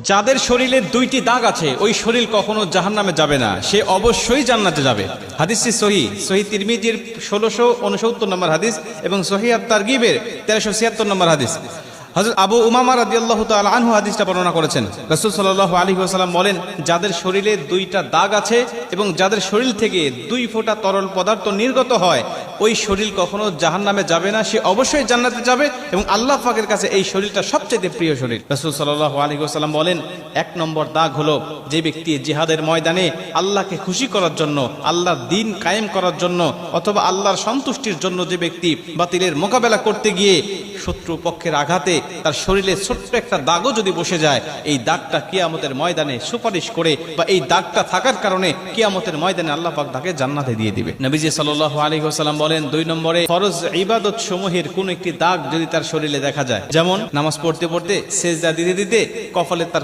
যাদের শরীরে দুইটি দাগ আছে ওই শরীর কখনো জাহান্নামে যাবে না, সে অবশ্যই জান্নাতে যাবে। হাদিসটি সহিহ তিরমিজির 1669 নম্বর হাদিস এবং সহিহ আত-তারগিবের 1376 নম্বর হাদিস। হযরত আবু উমামা রাদিয়াল্লাহু তাআলা আনহু হাদিসটা বর্ণনা করেছেন। রাসূল সাল্লাল্লাহু আলাইহি ওয়াসাল্লাম বলেন, যাদের শরীরে দুইটা দাগ আছে এবং যাদের শরীর থেকে 2 ফোঁটা তরল পদার্থ নির্গত হয় ওই শরীর কখনো জাহান্নামে যাবে না, সে অবশ্যই জান্নাতে যাবে এবং আল্লাহ পাকের কাছে এই শরীরটা সবচেয়ে প্রিয় শরীর। রাসূল সাল্লাল্লাহু আলাইহি ওয়াসাল্লাম বলেন, 1 নম্বর দাগ হলো যে ব্যক্তি জিহাদের ময়দানে আল্লাহকে খুশি করার জন্য, আল্লাহর দ্বীন কায়েম করার জন্য অথবা আল্লাহর সন্তুষ্টির জন্য যে ব্যক্তি বাতিলের মোকাবেলা করতে গিয়ে শত্রু পক্ষের আঘাতে তার শরীরে ছোট্ট একটা দাগও যদি বসে যায়, এই দাগটা কিয়ামতের ময়দানে সুপারিশ করে বা এই দাগটা থাকার কারণে কিয়ামতের ময়দানে আল্লাহ পাক তাকে জান্নাতে দিয়ে দিবে। নবীজি সাল্লাল্লাহু আলাইহি ওয়াসাল্লাম বলেন, 2 নম্বরে ফরজ ইবাদত সমূহের কোন একটি দাগ যদি তার শরীরে দেখা যায়, যেমন নামাজ পড়তে পড়তে সেজদা দিতে দিতে কপালে তার